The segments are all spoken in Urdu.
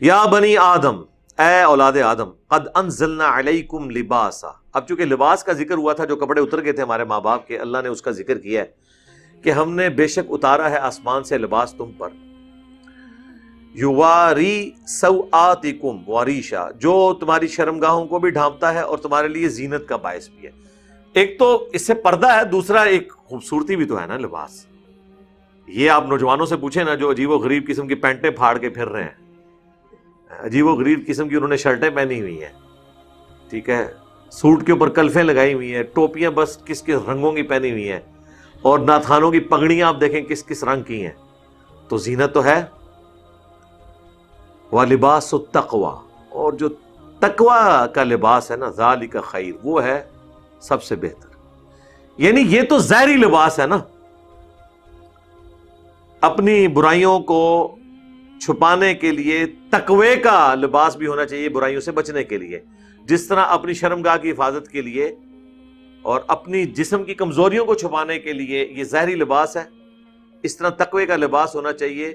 یا بنی آدم، اے اولاد آدم، قد انزلنا علیکم لباسا. اب چونکہ لباس کا ذکر ہوا تھا، جو کپڑے اتر گئے تھے ہمارے ماں باپ کے، اللہ نے اس کا ذکر کیا ہے کہ ہم نے بے شک اتارا ہے آسمان سے لباس تم پر، یواری سوآتکم وریشا، جو تمہاری شرمگاہوں کو بھی ڈھانپتا ہے اور تمہارے لیے زینت کا باعث بھی ہے. ایک تو اس سے پردہ ہے، دوسرا ایک خوبصورتی بھی تو ہے نا لباس. یہ آپ نوجوانوں سے پوچھیں نا، جو عجیب و غریب قسم کی پینٹیں پھاڑ کے پھر رہے ہیں، عجیب و غریب قسم کی انہوں نے شرٹیں پہنی ہوئی ہیں، ٹھیک ہے، سوٹ کے اوپر کلفیں لگائی ہوئی ہیں، ٹوپیاں بس کس کس رنگوں کی پہنی ہوئی ہیں، اور ناتھانوں کی پگڑیاں آپ دیکھیں کس کس رنگ کی ہیں. تو زینت تو ہے. وَلِبَاسُ التَّقْوَى، اور جو تقوی کا لباس ہے نا، ذَلِكَ خیر، وہ ہے سب سے بہتر. یعنی یہ تو ظاہری لباس ہے نا، اپنی برائیوں کو چھپانے کے لیے تقوی کا لباس بھی ہونا چاہیے، برائیوں سے بچنے کے لیے. جس طرح اپنی شرمگاہ کی حفاظت کے لیے اور اپنی جسم کی کمزوریوں کو چھپانے کے لیے یہ ظاہری لباس ہے، اس طرح تقوی کا لباس ہونا چاہیے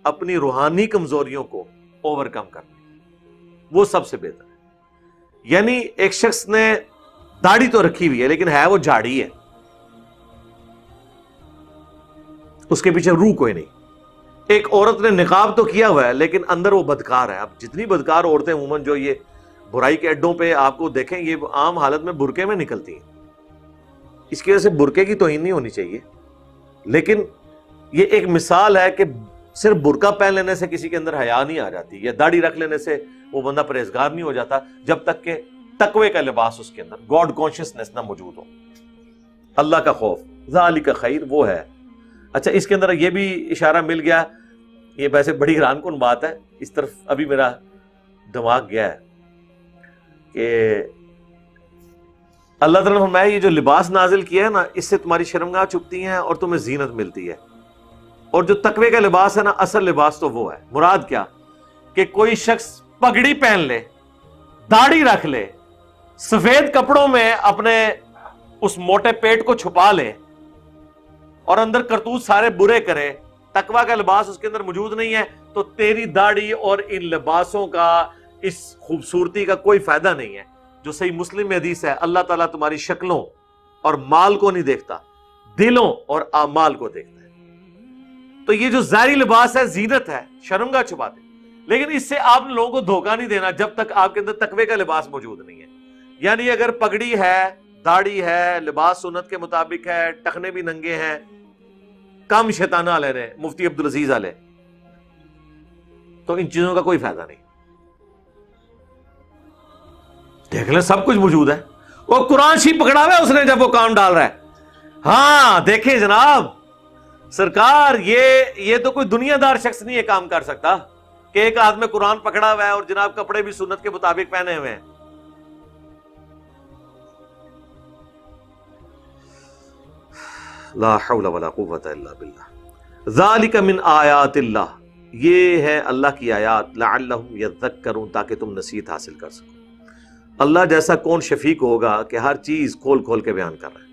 اپنی روحانی کمزوریوں کو اوور کم کرنے، وہ سب سے بہتر ہے. یعنی ایک شخص نے داڑھی تو رکھی ہوئی ہے لیکن ہے وہ جھاڑی ہے، اس کے پیچھے روح کوئی نہیں. ایک عورت نے نقاب تو کیا ہوا ہے لیکن اندر وہ بدکار ہے. اب جتنی بدکار عورتیں عموماً جو یہ برائی کے اڈوں پہ آپ کو دیکھیں، یہ عام حالت میں برقعے میں نکلتی ہیں. اس کی وجہ سے برقعے کی توہین نہیں ہونی چاہیے، لیکن یہ ایک مثال ہے کہ صرف برقع پہن لینے سے کسی کے اندر حیا نہیں آ جاتی، یا داڑھی رکھ لینے سے وہ بندہ پرہیزگار نہیں ہو جاتا، جب تک کہ تقوی کا لباس اس کے اندر، گاڈ کانشیسنس نہ موجود ہو، اللہ کا خوف. ذالک خیر، وہ ہے. اچھا، اس کے اندر یہ بھی اشارہ مل گیا، یہ ویسے بڑی حیران کن بات ہے، اس طرف ابھی میرا دماغ گیا ہے کہ اللہ تعالیٰ نے فرمایا یہ جو لباس نازل کیا ہے نا، اس سے تمہاری شرمگاہ چھپتی ہیں اور تمہیں زینت ملتی ہے. اور جو تقوی کا لباس ہے نا، اصل لباس تو وہ ہے. مراد کیا؟ کہ کوئی شخص پگڑی پہن لے، داڑھی رکھ لے، سفید کپڑوں میں اپنے اس موٹے پیٹ کو چھپا لے اور اندر کرتوت سارے برے کرے، تقوی کا لباس اس کے اندر موجود نہیں ہے، تو تیری داڑھی اور ان لباسوں کا، اس خوبصورتی کا کوئی فائدہ نہیں ہے. جو صحیح مسلم میں حدیث ہے، اللہ تعالیٰ تمہاری شکلوں اور مال کو نہیں دیکھتا، دلوں اور اعمال کو دیکھتا ہے. تو یہ جو ظاہری لباس ہے زینت ہے، شرمگاہ چھپاتے، لیکن اس سے آپ لوگوں کو دھوکہ نہیں دینا جب تک آپ کے اندر تقوی کا لباس موجود نہیں ہے. یعنی اگر پگڑی ہے، داڑھی ہے، لباس سنت کے مطابق ہے، ٹخنے بھی ننگے ہیں، کم شیطانہ علیہ نے مفتی عبدالعزیز علیہ، تو ان چیزوں کا کوئی فائدہ نہیں. دیکھ لیں سب کچھ موجود ہے. وہ قرآن شریف پکڑا ہوا ہے اس نے جب وہ کام ڈال رہا ہے. ہاں دیکھیں جناب سرکار، یہ تو کوئی دنیا دار شخص نہیں یہ کام کر سکتا کہ ایک آدمی قرآن پکڑا ہوا ہے اور جناب کپڑے بھی سنت کے مطابق پہنے ہوئے ہیں. لا حول ولا قوت الا باللہ. ذالک من آیات اللہ، یہ ہے اللہ کی آیات، لعلہم یذکرون، تاکہ تم نصیحت حاصل کر سکو. اللہ جیسا کون شفیق ہوگا کہ ہر چیز کھول کھول کے بیان کر رہا ہے.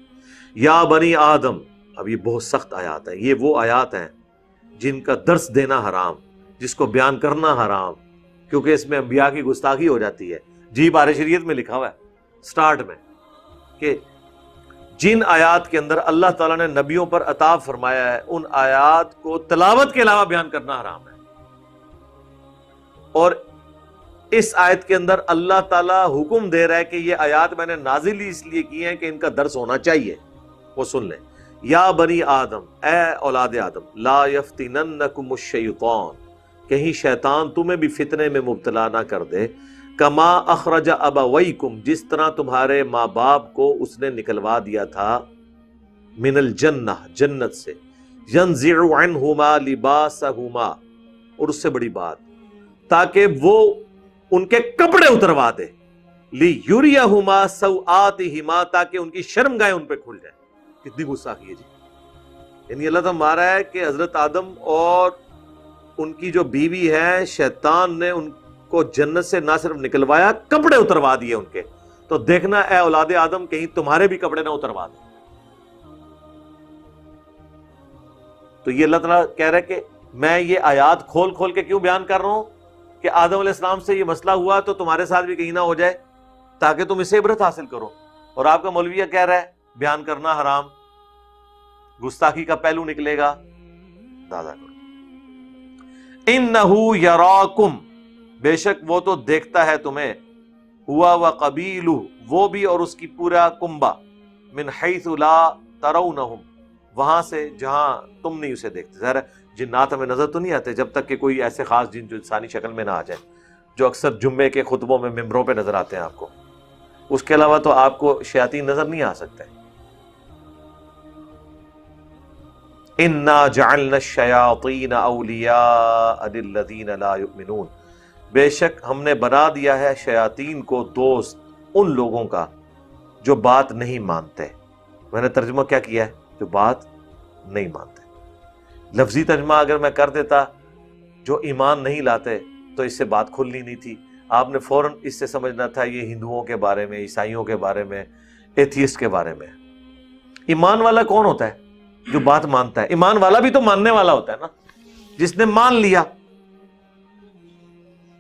یا بنی آدم، اب یہ بہت سخت آیات ہیں، یہ وہ آیات ہیں جن کا درس دینا حرام، جس کو بیان کرنا حرام، کیونکہ اس میں انبیاء کی گستاخی ہو جاتی ہے. جی بارہ شریعت میں لکھا ہوا ہے سٹارٹ میں کہ جن آیات کے اندر اللہ تعالیٰ نے نبیوں پر عطا فرمایا ہے، ان آیات کو تلاوت کے علاوہ بیان کرنا حرام ہے. اور اس آیت کے اندر اللہ تعالیٰ حکم دے رہا ہے کہ یہ آیات میں نے نازل اس لیے کی ہیں کہ ان کا درس ہونا چاہیے، وہ سن لیں. یا بنی آدم، اے اولاد آدم، لا یفتننکم الشیطان، کہیں شیطان تمہیں بھی فتنے میں مبتلا نہ کر دے، کما اخرج ابویکم، جس طرح تمہارے ماں باپ کو اس نے نکلوا دیا تھا، من الجنہ، جنت سے، ینزع عنہما لباسہما، اور اس سے بڑی بات، تاکہ وہ ان کے کپڑے اتروا دے، لیریہما سوآتہما، تاکہ ان کی شرمگاہیں ان پہ کھل جائیں. کتنی گستاخی ہے جی. یعنی اللہ تعالیٰ مارا ہے کہ حضرت آدم اور ان کی جو بیوی ہے، شیطان نے ان کو جنت سے نہ صرف نکلوایا، کپڑے اتروا دیے ان کے. تو دیکھنا اے اولاد آدم، کہیں تمہارے بھی کپڑے نہ اتروا دیں. تو یہ اللہ تعالیٰ کہہ رہا ہے کہ میں یہ آیات کھول کھول کے کیوں بیان کر رہا ہوں کہ آدم علیہ السلام سے یہ مسئلہ ہوا تو تمہارے ساتھ بھی کہیں نہ ہو جائے تاکہ تم اسے عبرت حاصل کرو. اور آپ کا مولوی کہہ رہا ہے بیان کرنا حرام, گستاخی کا پہلو نکلے گا. دادا کرو. اِنَّهُ يَرَاكُمْ, بے شک وہ تو دیکھتا ہے تمہیں, ہوا وَقَبِيلُهُ, وہ بھی اور اس کی پورا کنبہ, من حیث لا ترونہم, وہاں سے جہاں تم نہیں اسے دیکھتے. ظاہر ہے جنات ہمیں نظر تو نہیں آتے جب تک کہ کوئی ایسے خاص جن جو انسانی شکل میں نہ آ جائے, جو اکثر جمعے کے خطبوں میں ممبروں پہ نظر آتے ہیں آپ کو. اس کے علاوہ تو آپ کو شیاطین نظر نہیں آ سکتے. اِنَّا جَعَلْنَا الشَّيَاطِينَ أَوْلِيَاءَ لِلَّذِينَ لَا يُؤْمِنُونَ, بے شک ہم نے بنا دیا ہے شیاطین کو دوست ان لوگوں کا جو بات نہیں مانتے. میں نے ترجمہ کیا کیا ہے؟ جو بات نہیں مانتے. لفظی ترجمہ اگر میں کر دیتا جو ایمان نہیں لاتے تو اس سے بات کھلنی نہیں تھی. آپ نے فوراً اس سے سمجھنا تھا یہ ہندوؤں کے بارے میں, عیسائیوں کے بارے میں, ایتھیسٹ کے بارے میں. ایمان والا کون ہوتا ہے؟ جو بات مانتا ہے. ایمان والا بھی تو ماننے والا ہوتا ہے نا, جس نے مان لیا.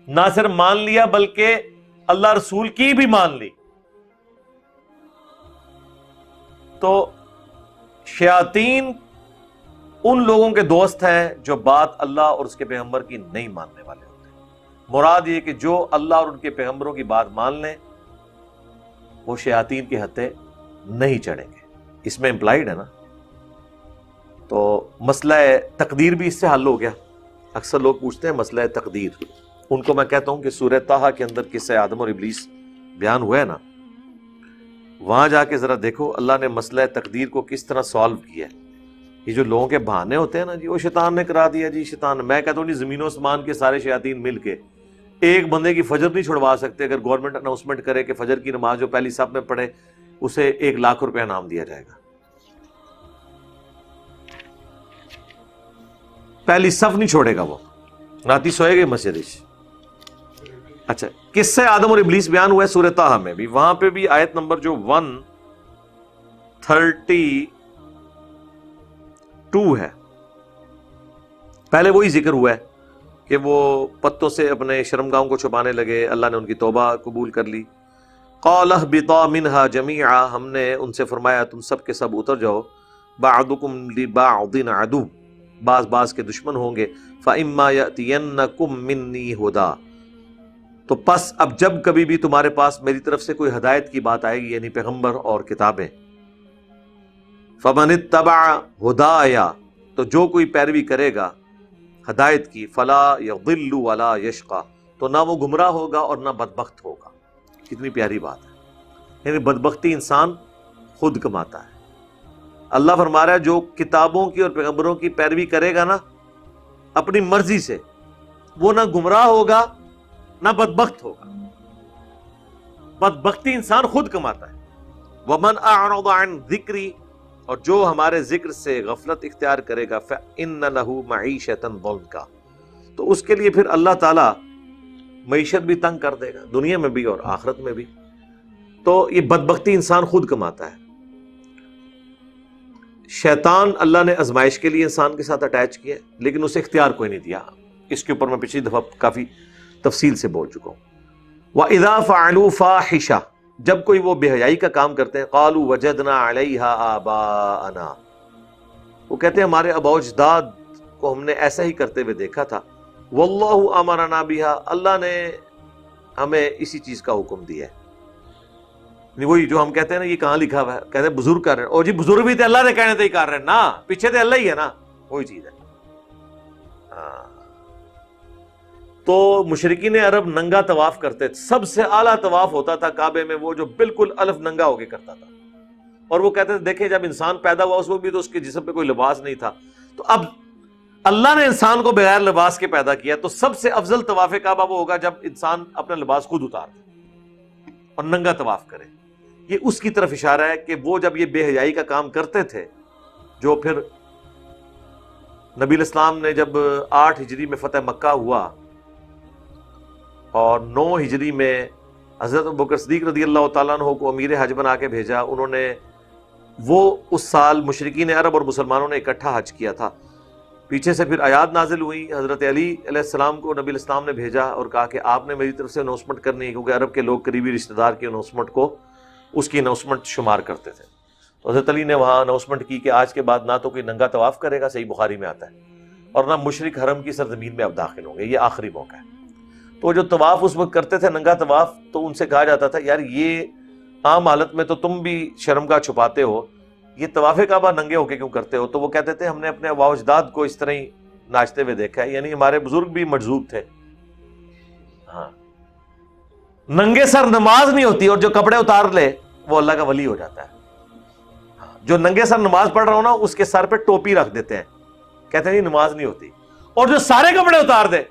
نہ صرف مان لیا بلکہ اللہ رسول کی بھی مان لی. تو شیاطین ان لوگوں کے دوست ہیں جو بات اللہ اور اس کے پیغمبر کی نہیں ماننے والے ہوتے ہیں. مراد یہ کہ جو اللہ اور ان کے پیغمبروں کی بات مان لیں وہ شیاطین کے ہتھے نہیں چڑھیں گے. اس میں امپلائیڈ ہے نا. تو مسئلہ تقدیر بھی اس سے حل ہو گیا. اکثر لوگ پوچھتے ہیں مسئلہ تقدیر, ان کو میں کہتا ہوں کہ سورہ طٰہٰ کے اندر قصہ آدم اور ابلیس بیان ہوا ہے نا, وہاں جا کے ذرا دیکھو اللہ نے مسئلہ تقدیر کو کس طرح سالو کیا ہے. یہ جو لوگوں کے بہانے ہوتے ہیں نا, جی وہ شیطان نے کرا دیا, جی شیطان. میں کہتا ہوں جی زمین و آسمان کے سارے شیاطین مل کے ایک بندے کی فجر نہیں چھڑوا سکتے. اگر گورنمنٹ اناؤنسمنٹ کرے کہ فجر کی نماز جو پہلی صف میں پڑھے اسے 1,00,000 روپے انعام دیا جائے گا, پہلی صف نہیں چھوڑے گا وہ, راتی سوئے گا مسجد. اچھا, کس سے آدم اور ابلیس بیان ہوا ہے سورہ طٰہٰ میں بھی. وہاں پہ بھی آیت نمبر جو 132 ہے, پہلے وہی ذکر ہوا ہے کہ وہ پتوں سے اپنے شرمگاہوں کو چھپانے لگے. اللہ نے ان کی توبہ قبول کر لی. قَالَ اهْبِطَا مِنْهَا جَمِيعًا, ہم نے ان سے فرمایا تم سب کے سب اتر جاؤ. بَعْضُكُمْ لِبَعْضٍ عَدُوٌّ, بعض کے دشمن ہوں گے. فَإِمَّا يَأْتِيَنَّكُمْ مِنِّي هُدًى, تو پس اب جب کبھی بھی تمہارے پاس میری طرف سے کوئی ہدایت کی بات آئے گی, یعنی پیغمبر اور کتابیں. فَمَنِ اتَّبَعَ هُدَايَ, تو جو کوئی پیروی کرے گا ہدایت کی, فَلَا يَضِلُّ وَلَا يَشْقَى, تو نہ وہ گمراہ ہوگا اور نہ بدبخت ہوگا. کتنی پیاری بات ہے. یعنی بدبختی انسان خود کماتا ہے. اللہ فرما رہا ہے جو کتابوں کی اور پیغمبروں کی پیروی کرے گا نا اپنی مرضی سے, وہ نہ گمراہ ہوگا نہ بدبخت ہوگا. بدبختی انسان خود کماتا ہے. وَمَنْ أَعْرَضَ عَنْ ذِكْرِي, اور جو ہمارے ذکر سے غفلت اختیار کرے گا, فَإِنَّ لَهُ مَعِيشَةً ضَنْكَ, تو اس کے لیے پھر اللہ تعالیٰ معیشت بھی تنگ کر دے گا, دنیا میں بھی اور آخرت میں بھی. تو یہ بدبختی انسان خود کماتا ہے. شیطان اللہ نے آزمائش کے لیے انسان کے ساتھ اٹیچ کیا, لیکن اسے اختیار کوئی نہیں دیا. اس کے اوپر میں پچھلی دفعہ کافی تفصیل سے بول چکا ہوں. وَإِذَا فَعَلُوا فَاحِشَةً, جب کوئی وہ بے حیائی کا کام کرتے ہیں, قَالُوا وَجَدْنَا عَلَيْهَا آبَاءَنَا, وہ کہتے ہیں ہمارے آباء و اجداد کو ہم نے ایسا ہی کرتے ہوئے دیکھا تھا. وَاللَّهُ أَمَرَنَا بِهَا, اللہ نے ہمیں اسی چیز کا حکم دیا ہے. وہی جو ہم کہتے ہیں نا یہ کہاں لکھا ہوا ہے, کہتے ہیں بزرگ کر رہے ہیں, اور جی بزرگ بھی تھے اللہ نے کہنے تھے ہی کر رہے ہیں نا, پیچھے تھے اللہ ہی ہے نا, وہی چیز ہے. تو مشرکین عرب ننگا طواف کرتے تھے. سب سے اعلیٰ طواف ہوتا تھا کعبے میں وہ جو بالکل الف ننگا ہو کے کرتا تھا. اور وہ کہتے تھے دیکھیں جب انسان پیدا ہوا اس وقت بھی تو اس کے جسم پہ کوئی لباس نہیں تھا, تو اب اللہ نے انسان کو بغیر لباس کے پیدا کیا, تو سب سے افضل طواف کعبہ وہ ہوگا جب انسان اپنا لباس خود اتار دے اور ننگا طواف کرے. یہ اس کی طرف اشارہ ہے کہ وہ جب یہ بے حیائی کا کام کرتے تھے, جو پھر نبی الاسلام نے جب 8 ہجری میں فتح مکہ ہوا اور 9 ہجری میں حضرت ابوبکر صدیق رضی اللہ تعالیٰ عنہ کو امیر حج بنا کے بھیجا, انہوں نے وہ اس سال مشرکین عرب اور مسلمانوں نے اکٹھا حج کیا تھا. پیچھے سے پھر آیات نازل ہوئی. حضرت علی علیہ السلام کو نبی الاسلام نے بھیجا اور کہا کہ آپ نے میری طرف سے اناؤنسمنٹ کرنی ہے، کیونکہ عرب کے لوگ قریبی رشتہ دار کی اناؤنسمنٹ کو اس کی اناؤنسمنٹ شمار کرتے تھے. تو حضرت علی نے وہاں اناؤنسمنٹ کی کہ آج کے بعد نہ تو کوئی ننگا طواف کرے گا، صحیح بخاری میں آتا ہے، اور نہ مشرک حرم کی سرزمین میں اب داخل ہوں گے، یہ آخری موقع ہے. تو جو طواف اس وقت کرتے تھے ننگا طواف، تو ان سے کہا جاتا تھا یار یہ عام حالت میں تو تم بھی شرمگاہ چھپاتے ہو، یہ طواف کعبہ ننگے ہو کے کیوں کرتے ہو؟ تو وہ کہتے تھے ہم نے اپنے آباء و اجداد کو اس طرح ہی ناچتے ہوئے دیکھا ہے، یعنی ہمارے بزرگ بھی مجذوب تھے. ہاں، ننگے سر نماز نہیں ہوتی، اور جو کپڑے اتار لے وہ اللہ کا ولی ہو جاتا ہے. جو ننگے سر نماز پڑھ رہا ہو نا، اس کے سر پہ ٹوپی رکھ دیتے ہیں، کہتے ہیں نماز نہیں ہوتی. اور جو سارے کپڑے اتار دے،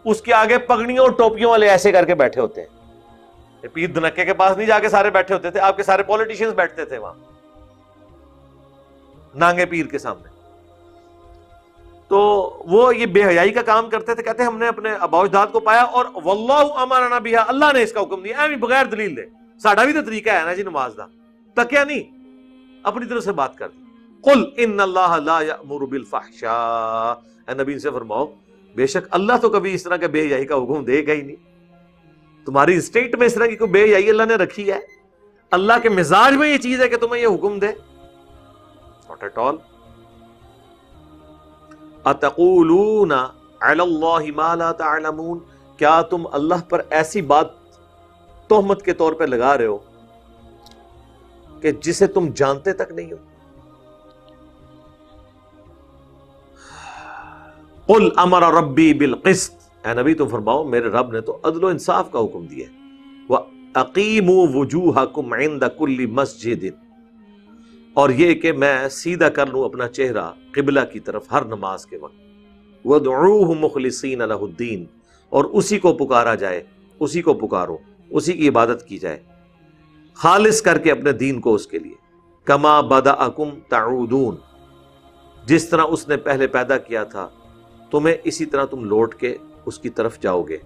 اس کے آگے پگڑیوں اور ٹوپیوں والے ایسے کر کے بیٹھے ہوتے ہیں. پیر دنکے کے پاس نہیں جا کے سارے بیٹھے ہوتے تھے، آپ کے سارے پولیٹیشینز بیٹھتے تھے وہاں نانگے پیر کے سامنے. تو وہ یہ بے حیائی کا کام کرتے تھے. کہتے ہیں ہم نے اپنے آباء و اجداد کو پایا، اور واللہ امرنا بہا، اللہ نے اس کا حکم دیا، ایویں بغیر دلیل دے. ساڈا بھی تو طریقہ ہے نا جی نماز دا، تکیا نہیں، اپنی طرف سے بات کر دی. قل ان اللہ لا یأمر بالفحشاء، اے نبی ان سے فرماؤ بے شک اللہ تو کبھی اس طرح کے بے حیائی کا حکم دے گا ہی نہیں. تمہاری اسٹیٹ میں اس طرح کی کوئی بے حیائی اللہ نے رکھی ہے؟ اللہ کے مزاج میں یہ چیز ہے کہ تمہیں یہ حکم دے؟ not at all. اتقولون علی اللہ ما لا تعلمون، کیا تم اللہ پر ایسی بات تہمت کے طور پہ لگا رہے ہو کہ جسے تم جانتے تک نہیں ہو؟ قل امر ربی بالقسط، اے نبی تم فرماؤ میرے رب نے تو عدل و انصاف کا حکم دیا ہے. وَأَقِیمُوا وُجُوهَكُمْ عِنْدَ كُلِّ مَسْجِدٍ، اور یہ کہ میں سیدھا کر لوں اپنا چہرہ قبلہ کی طرف ہر نماز کے وقت. وَادْعُوهُ مُخْلِصِينَ لَهُ الدِّينَ، اور اسی کو پکارا جائے، اسی کو پکارو، اسی کی عبادت کی جائے خالص کر کے اپنے دین کو اس کے لیے. کما بدأکم تعودون، جس طرح اس نے پہلے پیدا کیا تھا تمہیں اسی طرح تم لوٹ کے اس کی طرف جاؤ گے.